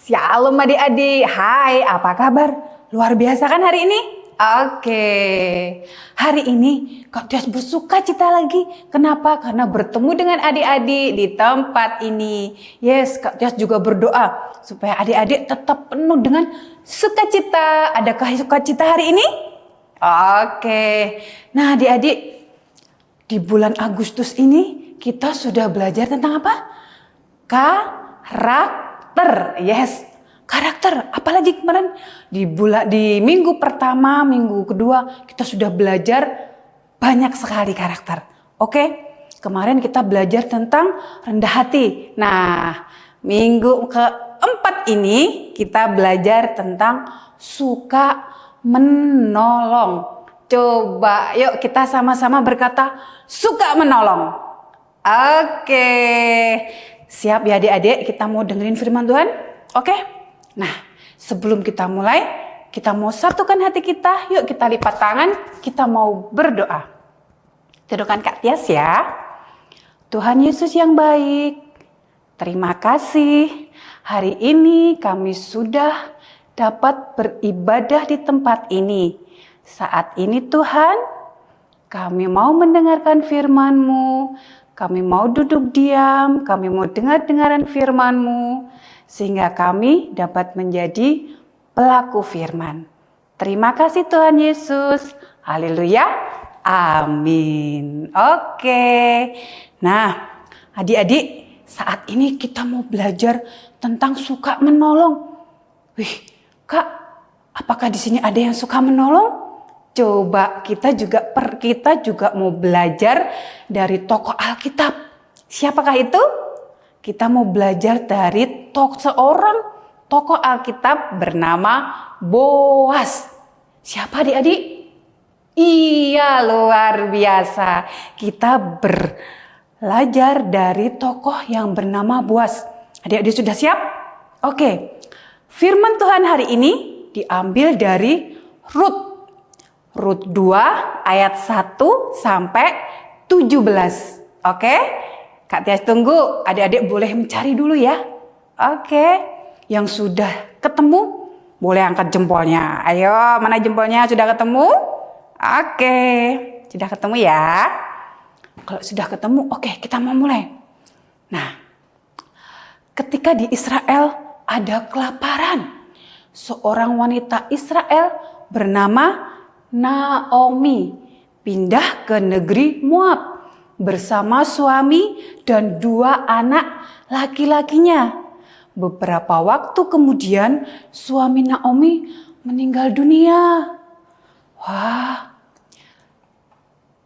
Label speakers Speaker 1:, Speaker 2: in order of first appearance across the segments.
Speaker 1: Shalom adik-adik, hai apa kabar? Luar biasa kan hari ini? Oke, hari ini Kak Tias bersuka cita lagi. Kenapa? Karena bertemu dengan adik-adik di tempat ini. Yes, Kak Tias juga berdoa supaya adik-adik tetap penuh dengan sukacita. Adakah sukacita hari ini? Oke, nah adik-adik, di bulan Agustus ini kita sudah belajar tentang apa? Karakter. Yes, karakter. Apalagi kemarin di minggu pertama, minggu kedua kita sudah belajar banyak sekali karakter. Oke, kemarin kita belajar tentang rendah hati. Nah, minggu keempat ini kita belajar tentang suka menolong. Coba yuk kita sama-sama berkata suka menolong. Oke. Siap ya adik-adik, kita mau dengerin firman Tuhan? Oke? Nah, sebelum kita mulai, kita mau satukan hati kita. Yuk kita lipat tangan, kita mau berdoa. Doakan Kak Tias ya. Tuhan Yesus yang baik, terima kasih. Hari ini kami sudah dapat beribadah di tempat ini. Saat ini Tuhan, kami mau mendengarkan firman-Mu. Kami mau duduk diam, kami mau dengar-dengaran firman-Mu, sehingga kami dapat menjadi pelaku firman. Terima kasih Tuhan Yesus. Haleluya. Amin. Oke. Nah, adik-adik, saat ini kita mau belajar tentang suka menolong. Wih, Kak, apakah di sini ada yang suka menolong? Coba kita juga mau belajar dari tokoh Alkitab. Siapakah itu? Kita mau belajar dari seorang tokoh Alkitab bernama Boas. Siapa adik-adik? Iya, luar biasa. Kita belajar dari tokoh yang bernama Boas. Adik-adik sudah siap? Oke. Firman Tuhan hari ini diambil dari Rut 2 ayat 1 sampai 17. Oke? Kak Tias tunggu. Adik-adik boleh mencari dulu ya. Oke. Yang sudah ketemu boleh angkat jempolnya. Ayo, mana jempolnya? Sudah ketemu? Oke. Sudah ketemu ya. Kalau sudah ketemu, oke, kita mau mulai. Nah, ketika di Israel ada kelaparan. Seorang wanita Israel bernama Naomi pindah ke negeri Moab bersama suami dan 2 anak laki-lakinya. Beberapa waktu kemudian suami Naomi meninggal dunia. Wah.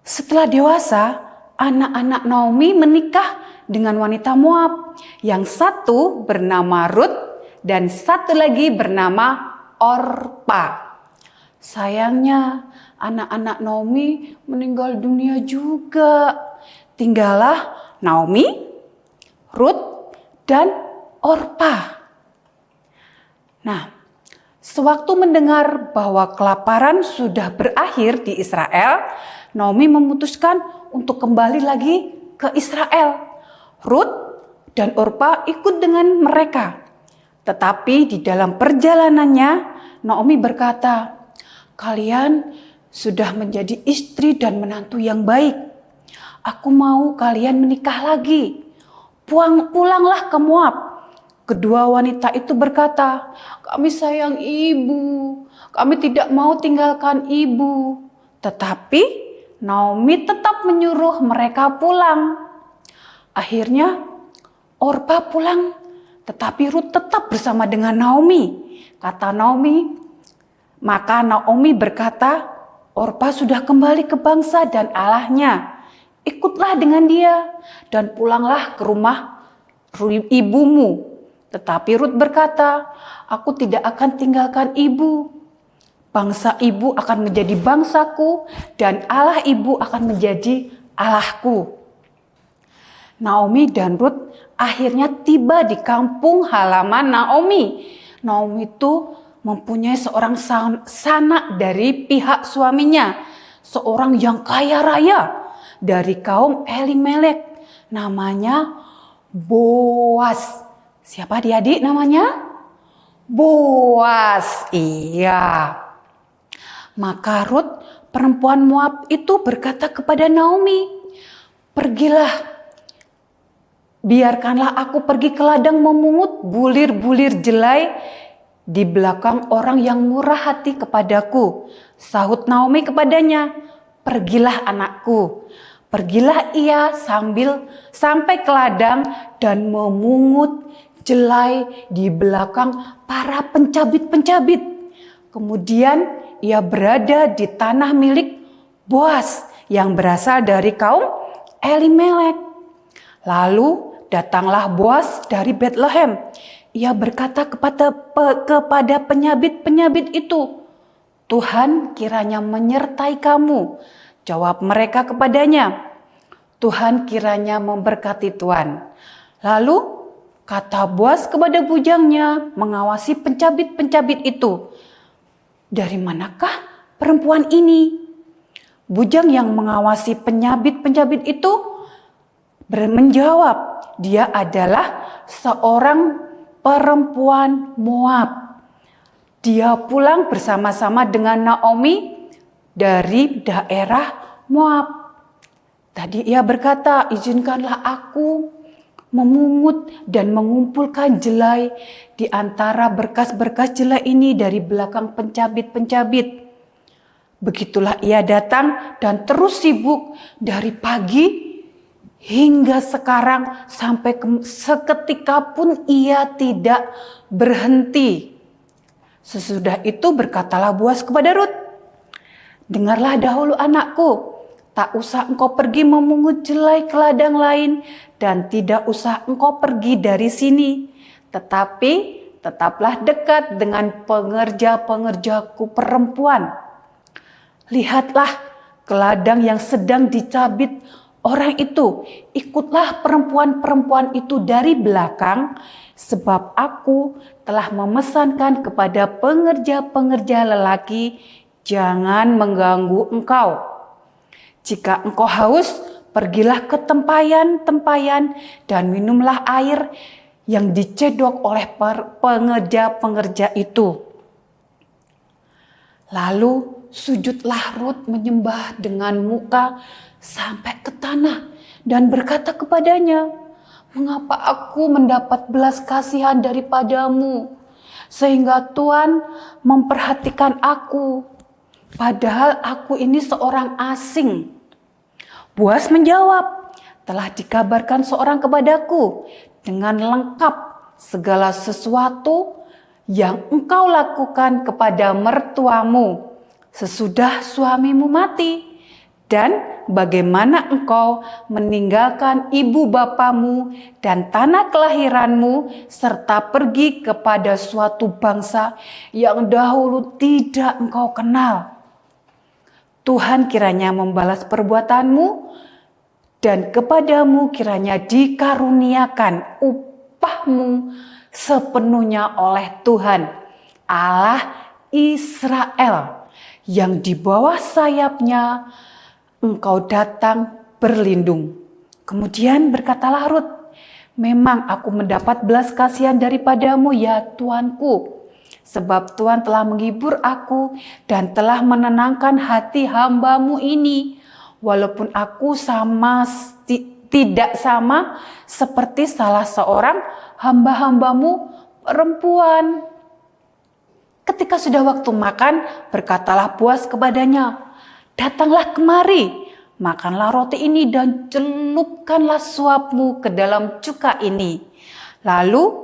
Speaker 1: Setelah dewasa, anak-anak Naomi menikah dengan wanita Moab. Yang satu bernama Rut dan satu lagi bernama Orpa. Sayangnya anak-anak Naomi meninggal dunia juga. Tinggallah Naomi, Rut, dan Orpa. Nah, sewaktu mendengar bahwa kelaparan sudah berakhir di Israel, Naomi memutuskan untuk kembali lagi ke Israel. Rut dan Orpa ikut dengan mereka. Tetapi di dalam perjalanannya, Naomi berkata, "Kalian sudah menjadi istri dan menantu yang baik. Aku mau kalian menikah lagi. Pulanglah ke Moab." Kedua wanita itu berkata, "Kami sayang ibu. Kami tidak mau tinggalkan ibu." Tetapi Naomi tetap menyuruh mereka pulang. Akhirnya Orpa pulang, tetapi Rut tetap bersama dengan Naomi. Kata Naomi, maka Naomi berkata, "Orpa sudah kembali ke bangsa dan Allahnya. Ikutlah dengan dia dan pulanglah ke rumah ibumu." Tetapi Rut berkata, "Aku tidak akan tinggalkan ibu. Bangsa ibu akan menjadi bangsaku dan Allah ibu akan menjadi Allahku." Naomi dan Rut akhirnya tiba di kampung halaman Naomi. Naomi itu mempunyai seorang sanak dari pihak suaminya, seorang yang kaya raya dari kaum Elimelek, namanya Boas. Siapa adik-adik namanya? Boas. Iya. Maka Rut, perempuan Moab itu berkata kepada Naomi, "Pergilah, biarkanlah aku pergi ke ladang memungut bulir-bulir jelai di belakang orang yang murah hati kepadaku." Sahut Naomi kepadanya, "Pergilah anakku." Pergilah ia sampai ke ladang dan memungut jelai di belakang para pencabit-pencabit. Kemudian ia berada di tanah milik Boas yang berasal dari kaum Elimelek. Lalu datanglah Boas dari Betlehem. Ia berkata kepada penyabit-penyabit itu, "Tuhan kiranya menyertai kamu." Jawab mereka kepadanya, "Tuhan kiranya memberkati Tuhan." Lalu kata Boas kepada bujangnya mengawasi pencabit-pencabit itu, "Dari manakah perempuan ini?" Bujang yang mengawasi penyabit-penyabit itu menjawab, "Dia adalah seorang perempuan Moab. Dia pulang bersama-sama dengan Naomi dari daerah Moab. Tadi ia berkata, 'Izinkanlah aku memungut dan mengumpulkan jelai di antara berkas-berkas jelai ini dari belakang pencabit-pencabit.' Begitulah ia datang dan terus sibuk dari pagi hingga sekarang, sampai seketika pun ia tidak berhenti." Sesudah itu berkatalah Boas kepada Rut, "Dengarlah dahulu anakku, tak usah engkau pergi memungut jelai ke ladang lain dan tidak usah engkau pergi dari sini. Tetapi tetaplah dekat dengan pengerja-pengerjaku perempuan. Lihatlah ke ladang yang sedang dicabit orang itu. Ikutlah perempuan-perempuan itu dari belakang, sebab aku telah memesankan kepada pengerja-pengerja lelaki, jangan mengganggu engkau. Jika engkau haus, pergilah ke tempayan-tempayan dan minumlah air yang dicedok oleh pengerja-pengerja itu." Lalu sujudlah Rut menyembah dengan muka sampai ke tanah dan berkata kepadanya, "Mengapa aku mendapat belas kasihan daripadamu, sehingga Tuhan memperhatikan aku, padahal aku ini seorang asing?" Boas menjawab, "Telah dikabarkan seorang kepadaku dengan lengkap segala sesuatu yang engkau lakukan kepada mertuamu sesudah suamimu mati, dan bagaimana engkau meninggalkan ibu bapamu dan tanah kelahiranmu serta pergi kepada suatu bangsa yang dahulu tidak engkau kenal. Tuhan kiranya membalas perbuatanmu dan kepadamu kiranya dikaruniakan upahmu sepenuhnya oleh Tuhan Allah Israel, yang di bawah sayapnya engkau datang berlindung." Kemudian berkatalah Rut, "Memang aku mendapat belas kasihan daripadamu ya Tuanku, sebab Tuhan telah menghibur aku dan telah menenangkan hati hambamu ini, walaupun aku tidak sama seperti salah seorang hamba-hambamu perempuan." Ketika sudah waktu makan, berkatalah Boas kepadanya, "Datanglah kemari, makanlah roti ini dan celupkanlah suapmu ke dalam cuka ini." Lalu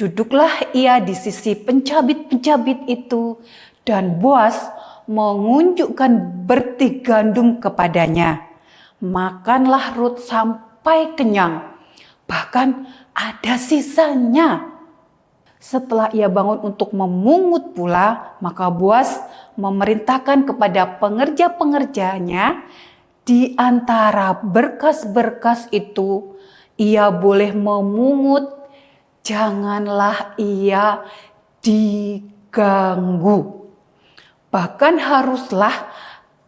Speaker 1: duduklah ia di sisi pencabit-pencabit itu, dan Boas mengunjukkan berti gandum kepadanya. Makanlah Rut sampai kenyang, bahkan ada sisanya. Setelah ia bangun untuk memungut pula, maka Boas memerintahkan kepada pengerja-pengerjanya, di antara berkas-berkas itu ia boleh memungut, janganlah ia diganggu. Bahkan haruslah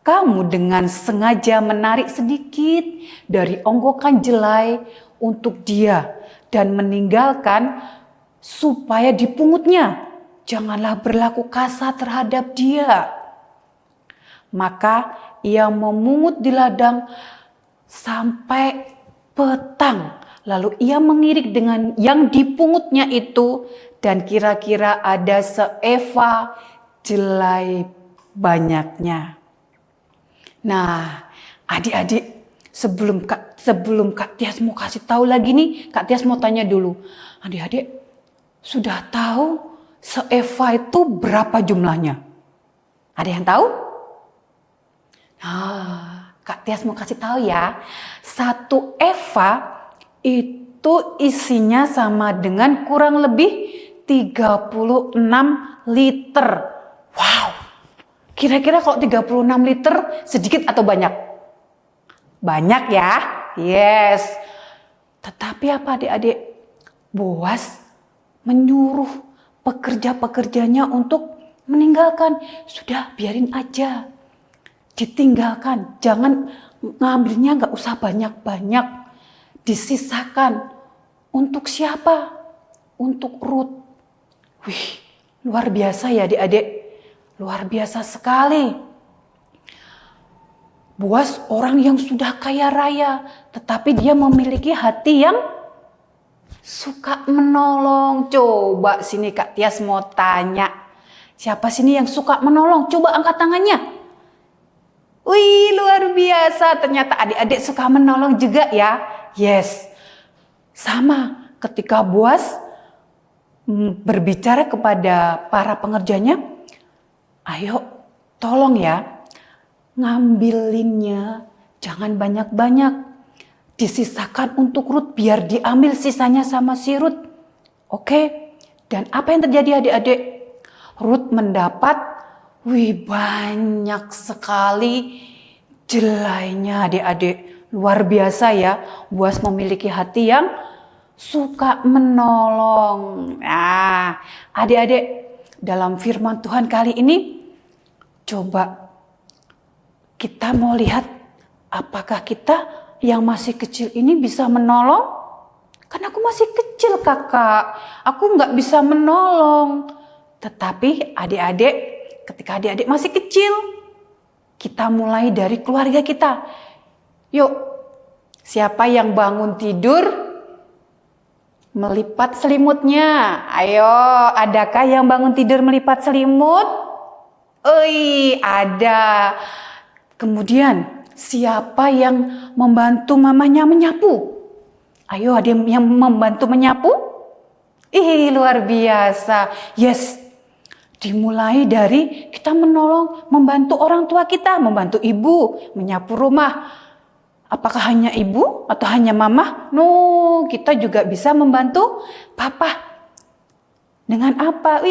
Speaker 1: kamu dengan sengaja menarik sedikit dari onggokan jelai untuk dia dan meninggalkan supaya dipungutnya. janganlah berlaku kasar terhadap dia. Maka ia memungut di ladang sampai petang. Lalu ia mengirik dengan yang dipungutnya itu, dan kira-kira ada seeva jelai banyaknya. Nah, adik-adik, sebelum Kak Tias mau kasih tahu lagi nih, Kak Tias mau tanya dulu. Adik-adik, sudah tahu seeva itu berapa jumlahnya? Ada yang tahu? Nah, Kak Tias mau kasih tahu ya. 1 eva itu isinya sama dengan kurang lebih 36 liter. Wow. Kira-kira kalau 36 liter sedikit atau banyak? Banyak ya? Yes. Tetapi apa adik-adik? Boas menyuruh pekerja-pekerjanya untuk meninggalkan. Sudah, biarin aja. Ditinggalkan. Jangan ngambilnya, gak usah banyak-banyak. Disisakan. Untuk siapa? Untuk Ruth. Wih, luar biasa ya adik-adik. Luar biasa sekali. Boas orang yang sudah kaya raya, tetapi dia memiliki hati yang suka menolong. Coba sini Kak Tias mau tanya. Siapa sini yang suka menolong? Coba angkat tangannya. Wih, luar biasa. Ternyata adik-adik suka menolong juga ya. Yes. Sama ketika Boas berbicara kepada para pengerjanya, ayo tolong ya, ngambilinnya jangan banyak-banyak. Disisakan untuk Ruth biar diambil sisanya sama si Ruth. Oke. Dan apa yang terjadi adik-adik? Ruth mendapat banyak sekali jelainya adik-adik. Luar biasa ya. Boas memiliki hati yang suka menolong. Nah, adik-adik, dalam firman Tuhan kali ini, coba kita mau lihat apakah kita yang masih kecil ini bisa menolong? Kan aku masih kecil kakak, aku nggak bisa menolong. Tetapi adik-adik, ketika adik-adik masih kecil, kita mulai dari keluarga kita. Yuk, siapa yang bangun tidur melipat selimutnya? Ayo, adakah yang bangun tidur melipat selimut? Ada. Kemudian, siapa yang membantu mamanya menyapu? Ayo, ada yang membantu menyapu? Luar biasa. Yes. Dimulai dari kita menolong, membantu orang tua kita, membantu ibu menyapu rumah. Apakah hanya ibu atau hanya mama? No, kita juga bisa membantu papa. Dengan apa?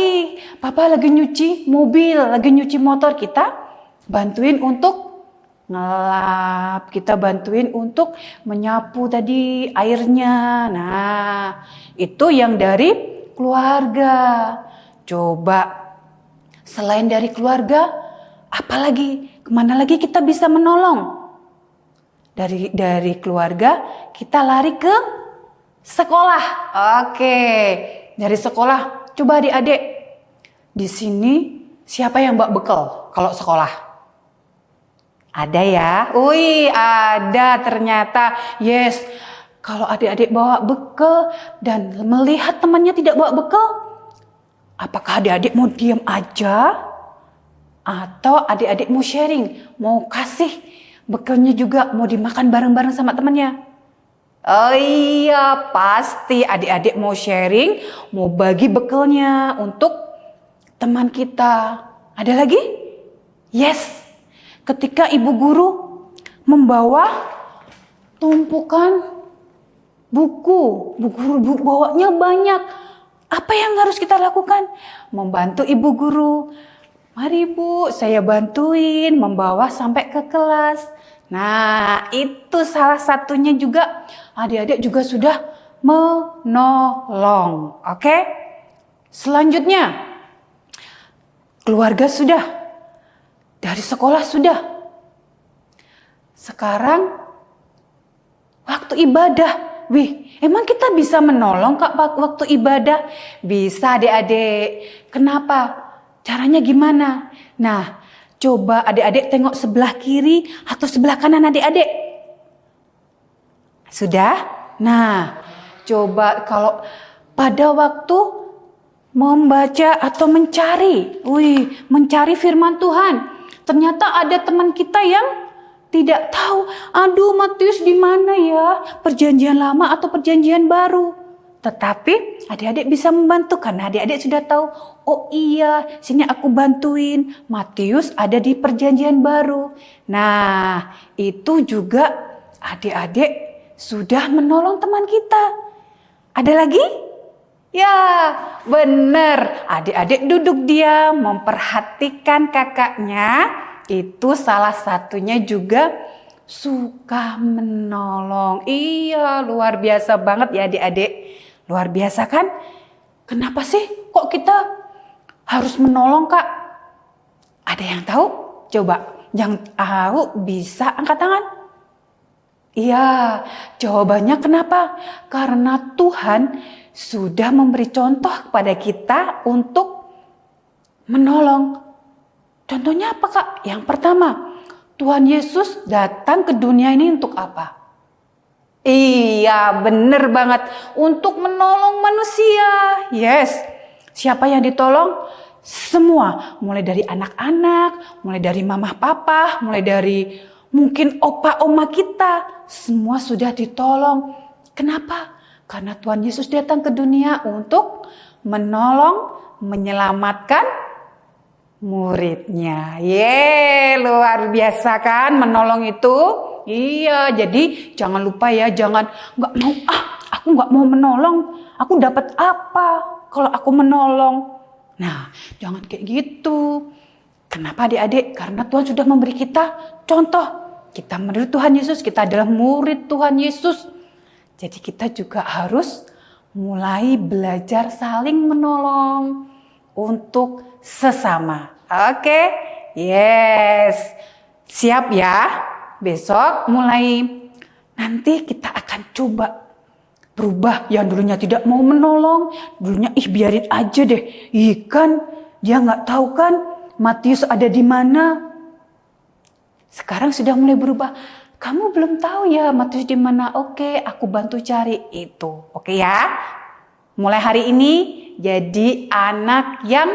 Speaker 1: Papa lagi nyuci mobil, lagi nyuci motor, kita bantuin untuk ngelap, kita bantuin untuk menyapu tadi airnya. Nah, itu yang dari keluarga. Coba selain dari keluarga, apalagi kemana lagi kita bisa menolong? Dari keluarga kita lari ke sekolah. Oke, dari sekolah coba adik-adik di sini siapa yang bawa bekal kalau sekolah? Ada ya? Ada ternyata. Yes, kalau adik-adik bawa bekal dan melihat temannya tidak bawa bekal, apakah adik-adik mau diam aja? Atau adik-adik mau sharing, mau kasih bekalnya juga, mau dimakan bareng-bareng sama temannya? Pasti adik-adik mau sharing, mau bagi bekalnya untuk teman kita. Ada lagi? Yes, ketika ibu guru membawa tumpukan buku bawanya banyak, apa yang harus kita lakukan? Membantu ibu guru. Mari Bu, saya bantuin membawa sampai ke kelas. Nah, itu salah satunya juga adik-adik juga sudah menolong. Oke? Selanjutnya, keluarga sudah. Dari sekolah sudah. Sekarang waktu ibadah. Wih, emang kita bisa menolong Kak waktu ibadah? Bisa adik-adik. Kenapa? Caranya gimana? Nah, coba adik-adik tengok sebelah kiri atau sebelah kanan adik-adik. Sudah? Nah, coba kalau pada waktu membaca atau mencari firman Tuhan, ternyata ada teman kita yang tidak tahu, aduh Matius di mana ya? Perjanjian lama atau perjanjian baru? Tetapi adik-adik bisa membantu karena adik-adik sudah tahu, oh iya, sini aku bantuin. Matius ada di perjanjian baru. Nah, itu juga adik-adik sudah menolong teman kita. Ada lagi? Ya, benar. Adik-adik duduk diam memperhatikan kakaknya. Itu salah satunya juga suka menolong. Iya, luar biasa banget ya adik-adik. Luar biasa kan? Kenapa sih kok kita harus menolong Kak? Ada yang tahu? Coba, yang tahu bisa angkat tangan. Iya, jawabannya kenapa? Karena Tuhan sudah memberi contoh kepada kita untuk menolong. Contohnya apa Kak? Yang pertama, Tuhan Yesus datang ke dunia ini untuk apa? Iya, bener banget. Untuk menolong manusia. Yes. Siapa yang ditolong? Semua. Mulai dari anak-anak, mulai dari mama papa, mulai dari mungkin opa oma kita. Semua sudah ditolong. Kenapa? Karena Tuhan Yesus datang ke dunia untuk menolong, menyelamatkan muridnya. Luar biasa kan menolong itu. Iya, jadi jangan lupa ya, jangan aku nggak mau menolong. Aku dapat apa kalau aku menolong? Nah, jangan kayak gitu. Kenapa adik-adik? Karena Tuhan sudah memberi kita contoh. Kita menurut Tuhan Yesus, kita adalah murid Tuhan Yesus. Jadi kita juga harus mulai belajar saling menolong untuk sesama. Oke, yes. Siap ya? Besok mulai nanti kita akan coba berubah. Yang dulunya tidak mau menolong, dulunya biarin aja deh. Kan dia nggak tahu kan Matius ada di mana. Sekarang sudah mulai berubah. Kamu belum tahu ya Matius di mana? Oke, aku bantu cari itu. Oke ya? Mulai hari ini jadi anak yang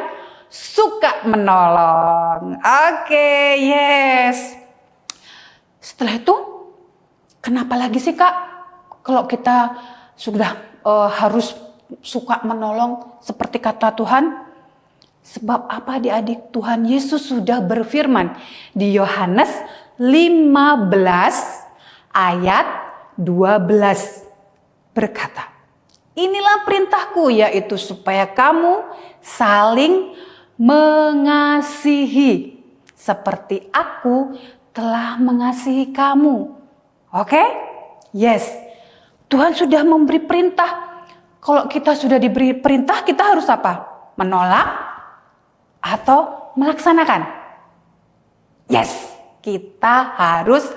Speaker 1: suka menolong. Oke, yes. Setelah itu, kenapa lagi sih Kak? Kalau kita sudah harus suka menolong seperti kata Tuhan? Sebab apa adik-adik? Tuhan Yesus sudah berfirman di Yohanes 15 ayat 12 berkata, inilah perintahku, yaitu supaya kamu saling mengasihi seperti aku telah mengasihi kamu. Oke? Yes. Tuhan sudah memberi perintah. Kalau kita sudah diberi perintah, kita harus apa? Menolak atau melaksanakan? Yes. Kita harus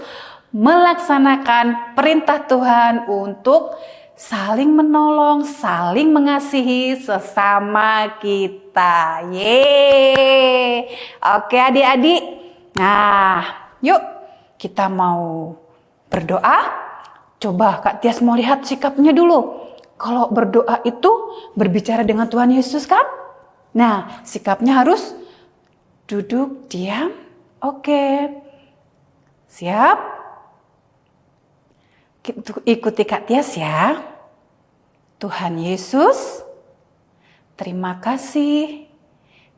Speaker 1: melaksanakan perintah Tuhan untuk saling menolong, saling mengasihi sesama kita. Yeay. Oke adik-adik. Nah, yuk kita mau berdoa. Coba Kak Tias mau lihat sikapnya dulu. Kalau berdoa itu berbicara dengan Tuhan Yesus kan? Nah, sikapnya harus duduk, diam. Oke. Siap? Ikuti Kak Tias ya. Tuhan Yesus, terima kasih.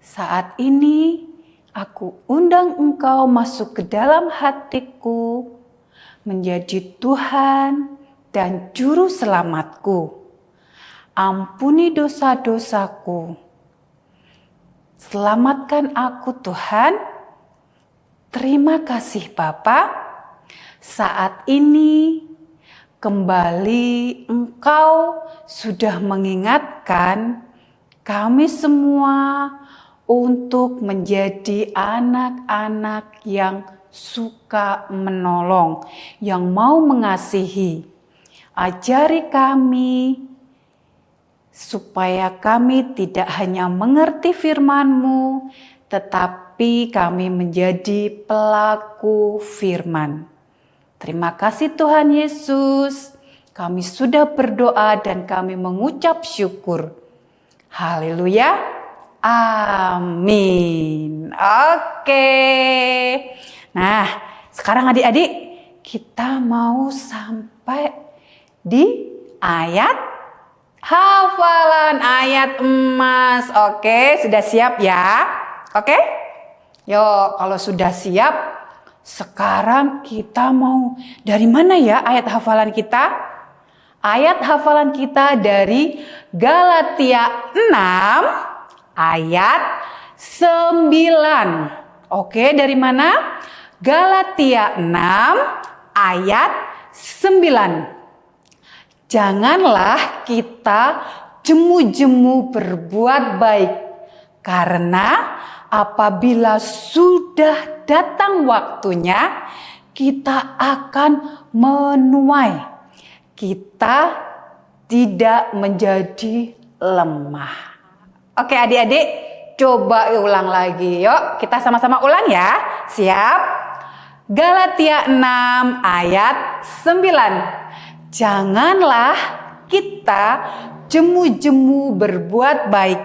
Speaker 1: Saat ini aku undang Engkau masuk ke dalam hatiku, menjadi Tuhan dan Juru Selamatku. Ampuni dosa-dosaku. Selamatkan aku Tuhan. Terima kasih Bapa. Saat ini kembali Engkau sudah mengingatkan kami semua untuk menjadi anak-anak yang suka menolong, yang mau mengasihi. Ajari kami supaya kami tidak hanya mengerti firman-Mu, tetapi kami menjadi pelaku firman. Terima kasih Tuhan Yesus. Kami sudah berdoa dan kami mengucap syukur. Haleluya. Amin. Oke. Nah, sekarang adik-adik kita mau sampai di ayat hafalan ayat emas. Oke, sudah siap ya? Oke? Yuk, kalau sudah siap, sekarang kita mau dari mana ya ayat hafalan kita? Ayat hafalan kita dari Galatia 6 ayat 9. Oke, dari mana? Galatia 6 ayat 9. Janganlah kita jemu-jemu berbuat baik, karena apabila sudah datang waktunya, kita akan menuai. Kita tidak menjadi lemah. Oke adik-adik, coba ulang lagi. Yuk, kita sama-sama ulang ya. Siap? Galatia 6 ayat 9. Janganlah kita jemu-jemu berbuat baik,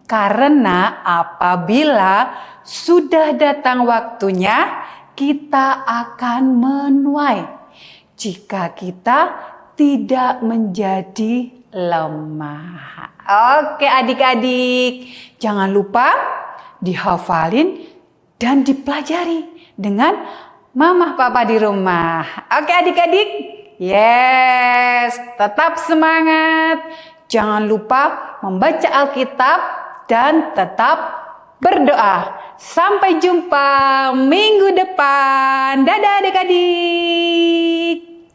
Speaker 1: karena apabila sudah datang waktunya, kita akan menuai. Jika kita tidak menjadi lemah. Oke adik-adik, jangan lupa dihafalin dan dipelajari dengan mama papa di rumah. Oke adik-adik, yes, tetap semangat. Jangan lupa membaca Alkitab dan tetap berdoa. Sampai jumpa minggu depan. Dadah adik-adik.